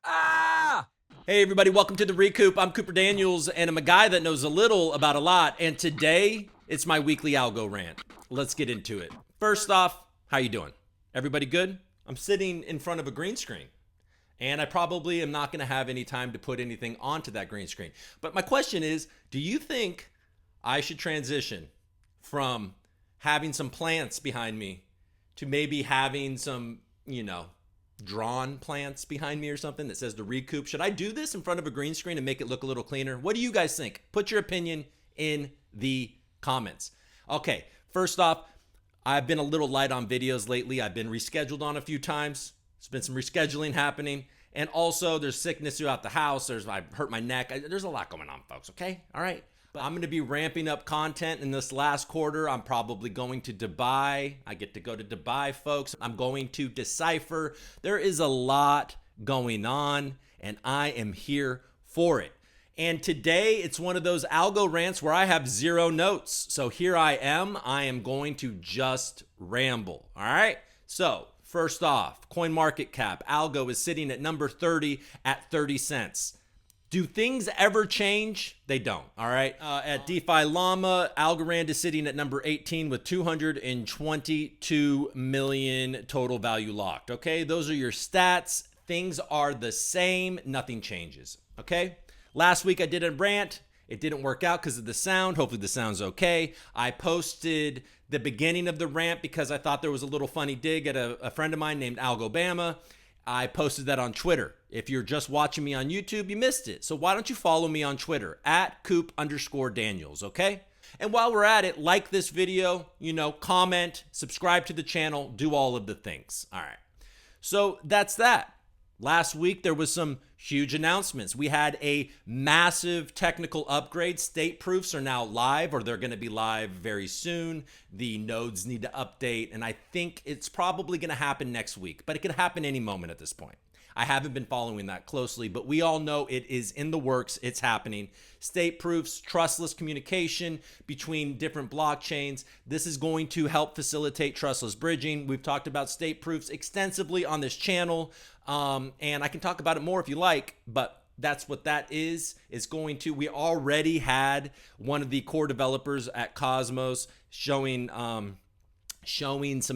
Ah! Hey everybody, welcome to the Recoup. I'm Cooper Daniels, and I'm a guy that knows a little about a lot. And today, it's my weekly algo rant. Let's get into it. First off, how you doing? Everybody good? I'm sitting in front of a green screen, and I probably am not going to have any time to put anything onto that green screen. But my question is, do you think I should transition from having some plants behind me to maybe having some, drawn plants behind me or something that says the Recoup? Should I do this in front of a green screen and make it look a little cleaner? What do you guys think? Put your opinion in the comments. Okay, first off, I've been a little light on videos lately. I've been rescheduled on a few times. There's been some rescheduling happening. And also there's sickness throughout the house. I hurt my neck. There's a lot going on, folks, okay? All right. But I'm going to be ramping up content in this last quarter. I'm probably going to Dubai. I get to go to Dubai, folks. I'm going to Decipher. There is a lot going on, and I am here for it. And today, it's one of those algo rants where I have zero notes. So here I am. I am going to just ramble. All right? So first off, CoinMarketCap, algo is sitting at number 30 at 30 cents. Do things ever change? They don't, all right? At DeFi Llama, Algorand is sitting at number 18 with 222 million total value locked, okay? Those are your stats. Things are the same. Nothing changes, okay? Last week I did a rant. It didn't work out because of the sound. Hopefully the sound's okay. I posted the beginning of the rant because I thought there was a little funny dig at a friend of mine named Algobama. I posted that on Twitter. If you're just watching me on YouTube, you missed it. So why don't you follow me on Twitter at Coop_Daniels, okay? And while we're at it, like this video, comment, subscribe to the channel, do all of the things. All right. So that's that. Last week, there was some huge announcements. We had a massive technical upgrade. State proofs are now live, or they're going to be live very soon. The nodes need to update, and I think it's probably going to happen next week, but it could happen any moment at this point. I haven't been following that closely, but we all know it is in the works. It's happening. State proofs, trustless communication between different blockchains. This is going to help facilitate trustless bridging. We've talked about state proofs extensively on this channel, and I can talk about it more if you like, but that's what that is. It's going to, we already had one of the core developers at Cosmos showing some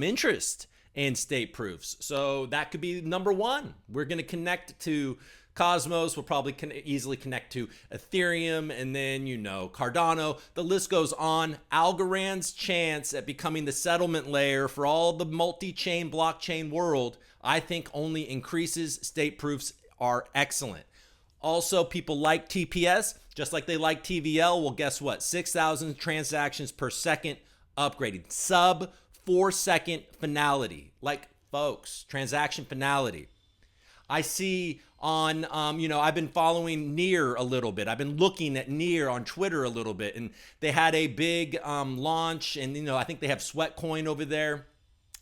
interest in state proofs. So that could be number one. We're going to connect to Cosmos. We'll probably easily connect to Ethereum, and then, Cardano. The list goes on. Algorand's chance at becoming the settlement layer for all the multi-chain blockchain world, I think, only increases. State proofs are excellent. Also, people like TPS, just like they like TVL. Well, guess what? 6,000 transactions per second upgraded. Sub 4-second finality. Like, folks, transaction finality. I see on, I've been following Near a little bit. I've been looking at Near on Twitter a little bit, and they had a big launch, and, I think they have Sweatcoin over there,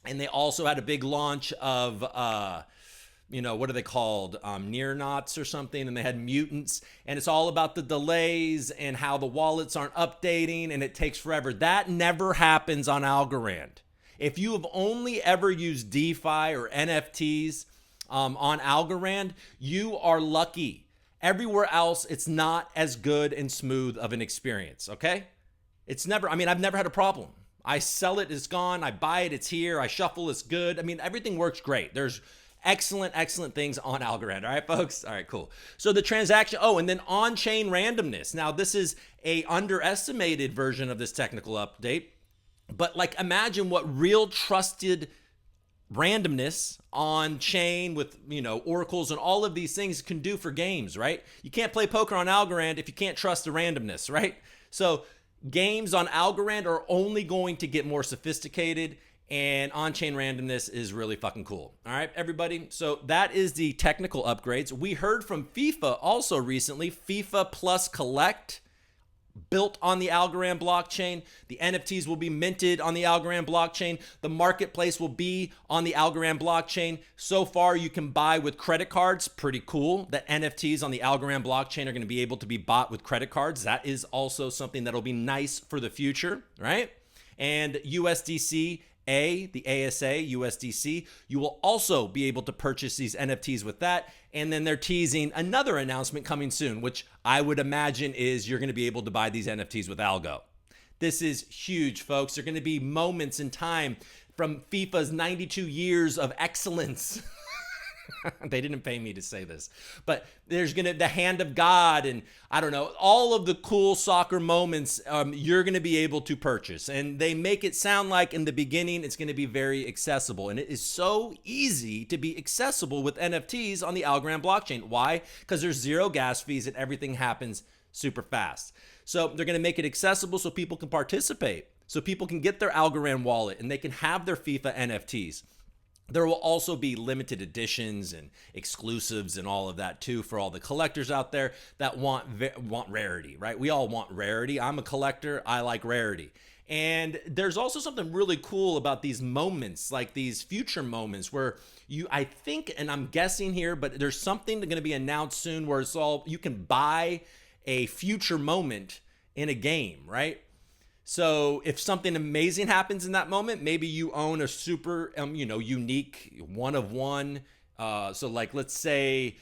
and they also had a big launch of, what are they called? Near knots or something, and they had mutants, and it's all about the delays and how the wallets aren't updating, and it takes forever. That never happens on Algorand. If you have only ever used DeFi or NFTs on Algorand, you are lucky. Everywhere else, it's not as good and smooth of an experience, okay? I've never had a problem. I sell it, it's gone. I buy it, it's here. I shuffle, it's good. Everything works great. There's excellent things on Algorand. All right, folks? All right, cool. So the transaction, and then on-chain randomness. Now, this is a underestimated version of this technical update. But imagine what real trusted randomness on chain with, oracles and all of these things can do for games, right? You can't play poker on Algorand if you can't trust the randomness, right? So games on Algorand are only going to get more sophisticated, and on-chain randomness is really fucking cool. All right, everybody. So that is the technical upgrades. We heard from FIFA also recently, FIFA plus Collect, built on the Algorand blockchain. The NFTs will be minted on the Algorand blockchain. The marketplace will be on the Algorand blockchain. So far, you can buy with credit cards. Pretty cool that NFTs on the Algorand blockchain are going to be able to be bought with credit cards. That is also something that'll be nice for the future, right? And USDC the ASA, USDC. You will also be able to purchase these NFTs with that. And then they're teasing another announcement coming soon, which I would imagine is you're going to be able to buy these NFTs with Algo. This is huge, folks. There are going to be moments in time from FIFA's 92 years of excellence. They didn't pay me to say this, but there's going to the hand of God and I don't know, all of the cool soccer moments you're going to be able to purchase. And they make it sound like in the beginning, it's going to be very accessible. And it is so easy to be accessible with NFTs on the Algorand blockchain. Why? Because there's zero gas fees and everything happens super fast. So they're going to make it accessible so people can participate, so people can get their Algorand wallet and they can have their FIFA NFTs. There will also be limited editions and exclusives and all of that too for all the collectors out there that want rarity, right? We all want rarity. I'm a collector. I like rarity. And there's also something really cool about these moments, like these future moments where I think, and I'm guessing here, but there's something going to be announced soon where it's all, you can buy a future moment in a game, right? So if something amazing happens in that moment, maybe you own a super, unique one of one. So like, let's say,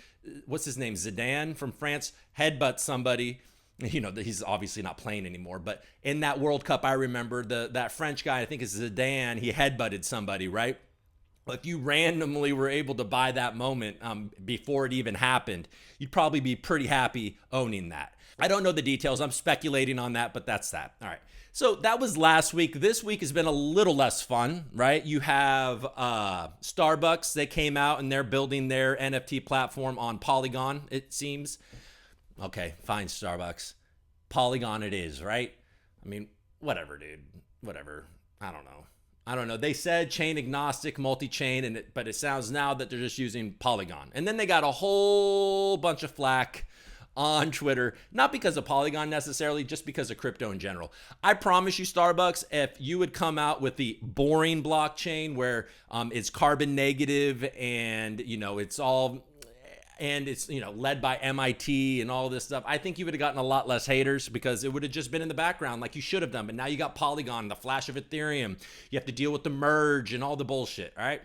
what's his name? Zidane from France headbutts somebody. He's obviously not playing anymore, but in that World Cup, I remember that French guy, I think it's Zidane, he headbutted somebody, right? If you randomly were able to buy that moment before it even happened, you'd probably be pretty happy owning that. I don't know the details. I'm speculating on that, but that's that. All right. So that was last week. This week has been a little less fun, right? You have Starbucks. They came out and they're building their NFT platform on Polygon, it seems. Okay, fine, Starbucks. Polygon it is, right? I mean, whatever, dude. Whatever. I don't know. They said chain agnostic, multi-chain, but it sounds now that they're just using Polygon. And then they got a whole bunch of flack on Twitter, not because of Polygon necessarily, just because of crypto in general. I promise you, Starbucks, if you would come out with the boring blockchain where it's carbon negative and, it's all, and it's, led by MIT and all this stuff, I think you would have gotten a lot less haters because it would have just been in the background like you should have done. But now you got Polygon, the flash of Ethereum. You have to deal with the merge and all the bullshit, all right?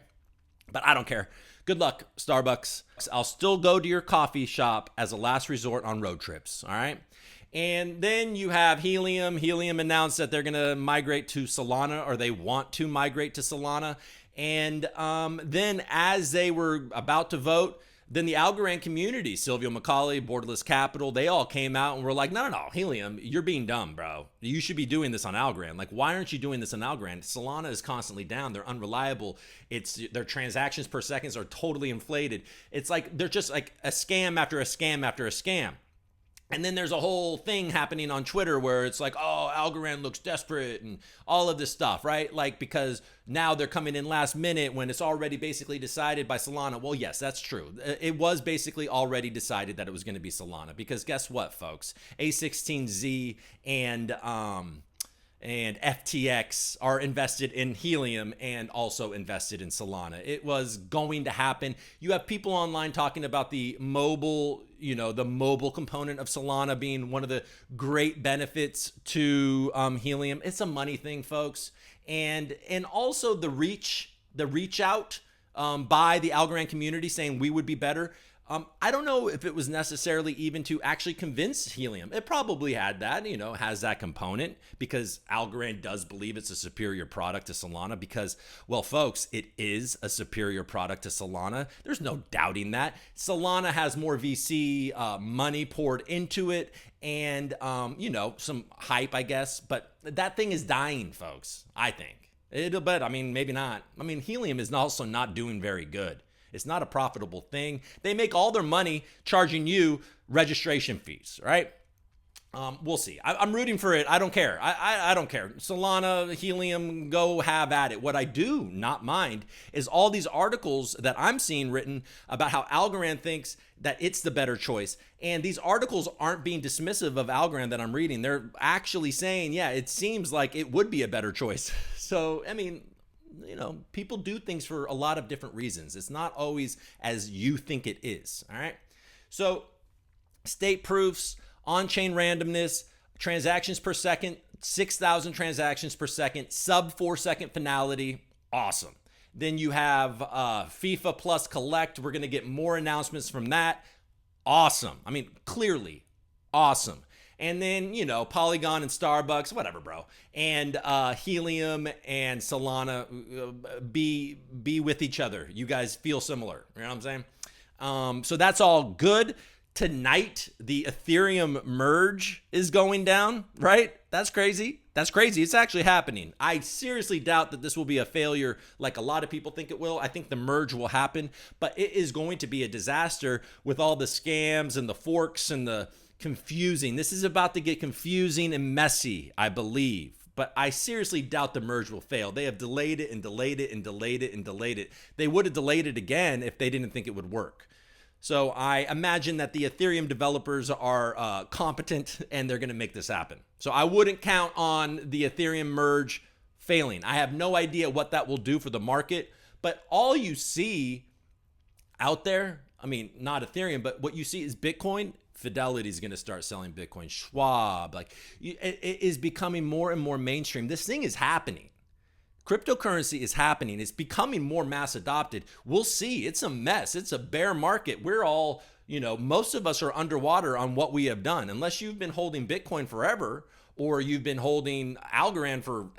But I don't care. Good luck, Starbucks. I'll still go to your coffee shop as a last resort on road trips, all right? And then you have Helium. Helium announced that they're going to migrate to Solana, or they want to migrate to Solana. And then as they were about to vote, then the Algorand community, Silvio McCauley, Borderless Capital, they all came out and were like, no, Helium, you're being dumb, bro. You should be doing this on Algorand. Like, why aren't you doing this on Algorand? Solana is constantly down. They're unreliable. Their transactions per seconds are totally inflated. It's like they're just like a scam after a scam after a scam. And then there's a whole thing happening on Twitter where it's like, oh, Algorand looks desperate and all of this stuff, right? Like, because now they're coming in last minute when it's already basically decided by Solana. Well, yes, that's true. It was basically already decided that it was going to be Solana because guess what, folks? A16Z and FTX are invested in Helium and also invested in Solana. It was going to happen. You have people online talking about the mobile, the mobile component of Solana being one of the great benefits to Helium. It's a money thing, folks. And also the reach out by the Algorand community saying we would be better. I don't know if it was necessarily even to actually convince Helium. It probably had that, has that component because Algorand does believe it's a superior product to Solana because, well, folks, it is a superior product to Solana. There's no doubting that. Solana has more VC money poured into it and, some hype, I guess. But that thing is dying, folks, I think. Maybe not. Helium is also not doing very good. It's not a profitable thing. They make all their money charging you registration fees, right? We'll see. I'm rooting for it. I don't care. I don't care. Solana, Helium, go have at it. What I do not mind is all these articles that I'm seeing written about how Algorand thinks that it's the better choice. And these articles aren't being dismissive of Algorand that I'm reading. They're actually saying, yeah, it seems like it would be a better choice. So, people do things for a lot of different reasons. It's not always as you think it is. All right. So state proofs, on-chain randomness, transactions per second, 6,000 transactions per second, sub 4 second finality, Awesome. Then you have FIFA plus Collect. We're going to get more announcements from that. Awesome. I mean, clearly awesome. And then, you know, Polygon and Starbucks, whatever, bro. And Helium and Solana be with each other. You guys feel similar. You know what I'm saying? So that's all good. Tonight, the Ethereum merge is going down, right? That's crazy. That's crazy. It's actually happening. I seriously doubt that this will be a failure like a lot of people think it will. I think the merge will happen, but it is going to be a disaster with all the scams and the forks and the confusing. This is about to get confusing and messy, I believe. But I seriously doubt the merge will fail. They have delayed it and delayed it and delayed it and delayed it. They would have delayed it again if they didn't think it would work. So I imagine that the Ethereum developers are competent and they're going to make this happen. So I wouldn't count on the Ethereum merge failing. I have no idea what that will do for the market, but all you see out there, I mean, not Ethereum, but what you see is Bitcoin. Fidelity is going to start selling Bitcoin. Schwab, like it is becoming more and more mainstream. This thing is happening. Cryptocurrency is happening. It's becoming more mass adopted. We'll see. It's a mess. It's a bear market. We're all, you know, most of us are underwater on what we have done. Unless you've been holding Bitcoin forever, or you've been holding Algorand forever.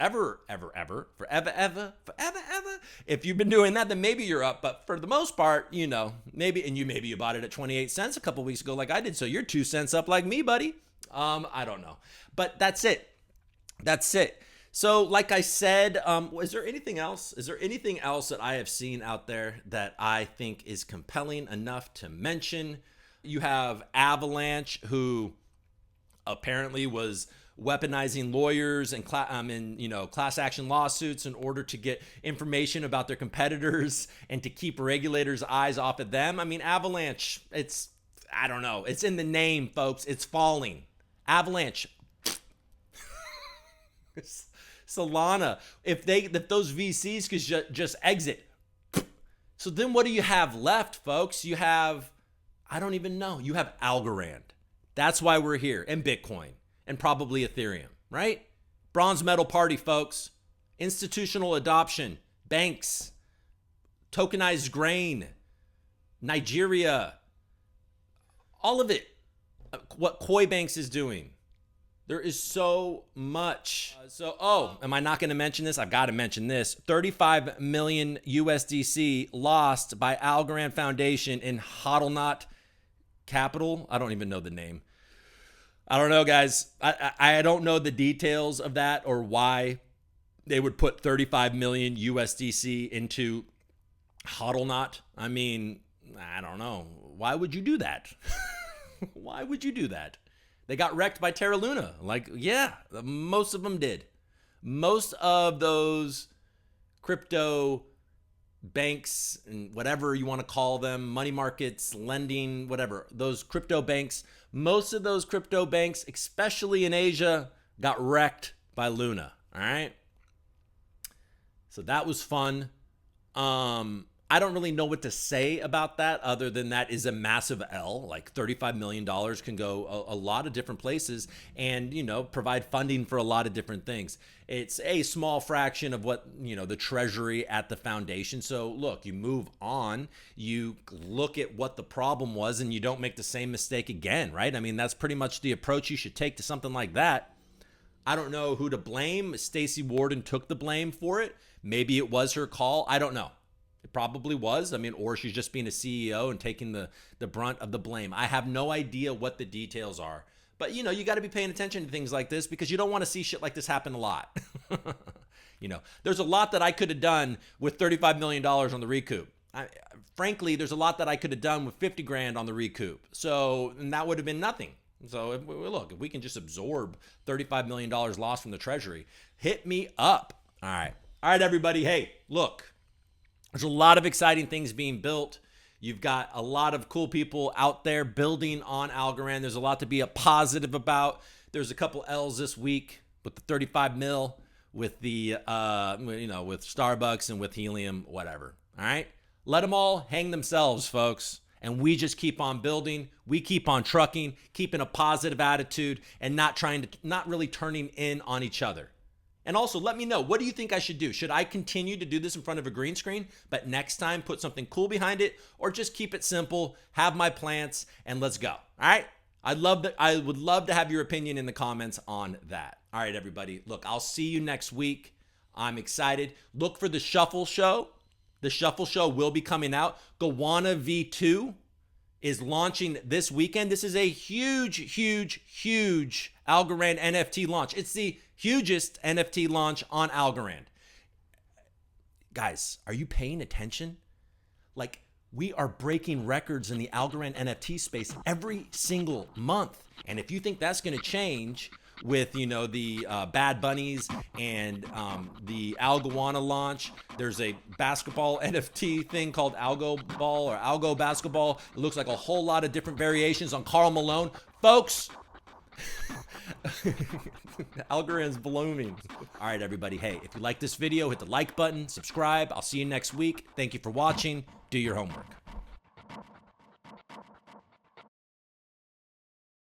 If you've been doing that, then maybe you're up. But for the most part, you know, maybe you bought it at 28 cents a couple weeks ago like I did. So you're 2 cents up like me, buddy. I don't know. But that's it. That's it. So like I said, is there anything else? Is there anything else that I have seen out there that I think is compelling enough to mention? You have Avalanche, who apparently was weaponizing lawyers and class action lawsuits in order to get information about their competitors and to keep regulators' eyes off of them. I mean, Avalanche, I don't know. It's in the name, folks. It's falling. Avalanche. Solana, if those VCs could just exit. So then what do you have left, folks? You have, I don't even know. You have Algorand. That's why we're here. And Bitcoin. And probably Ethereum, right? Bronze medal party, folks. Institutional adoption. Banks. Tokenized grain. Nigeria. All of it. What Koi Banks is doing. There is so much. Am I not going to mention this? I've got to mention this. 35 million USDC lost by Algorand Foundation in HODLNOT Capital. I don't even know the name. I don't know, guys. I don't know the details of that or why they would put 35 million USDC into HODLNOT. I mean, I don't know. Why would you do that? Why would you do that? They got wrecked by Terra Luna. Like, yeah, most of them did. Most of those crypto banks and whatever you want to call them, money markets, lending, whatever, those crypto banks, most of those crypto banks, especially in Asia, got wrecked by Luna. All right. So that was fun. I don't really know what to say about that other than that is a massive L. Like $35 million can go a lot of different places and, you know, provide funding for a lot of different things. It's a small fraction of what, you know, the treasury at the foundation. So look, you move on, you look at what the problem was and you don't make the same mistake again, right? I mean, that's pretty much the approach you should take to something like that. I don't know who to blame. Stacey Warden took the blame for it. Maybe it was her call. I don't know. It probably was. I mean, or she's just being a CEO and taking the brunt of the blame. I have no idea what the details are. But, you know, you got to be paying attention to things like this because you don't want to see shit like this happen a lot. You know, there's a lot that I could have done with $35 million on the recoup. Frankly, there's a lot that I could have done with 50 grand on the recoup. So, and that would have been nothing. So, if we can just absorb $35 million lost from the treasury, hit me up. All right. All right, everybody. Hey, look. There's a lot of exciting things being built. You've got a lot of cool people out there building on Algorand. There's a lot to be positive about. There's a couple L's this week with the 35 mil, with the, with Starbucks and with Helium, whatever. All right. Let them all hang themselves, folks. And we just keep on building. We keep on trucking, keeping a positive attitude and not really turning in on each other. And also let me know, what do you think I should do? Should I continue to do this in front of a green screen, but next time put something cool behind it, or just keep it simple, have my plants, and let's go. All right? I would love to have your opinion in the comments on that. All right, everybody. Look, I'll see you next week. I'm excited. Look for the Shuffle Show. The Shuffle Show will be coming out. Goanna V2 is launching this weekend. This is a huge, huge, huge Algorand NFT launch. It's the hugest NFT launch on Algorand. Guys, are you paying attention? Like, we are breaking records in the Algorand NFT space every single month. And if you think that's going to change with, you know, the Bad Bunnies and the Algoanna launch, there's a basketball NFT thing called Algo Ball or Algo Basketball. It looks like a whole lot of different variations on Karl Malone. Folks, Algorand's blooming. All right, everybody. Hey, if you like this video, hit the like button, subscribe. I'll see you next week. Thank you for watching. Do your homework.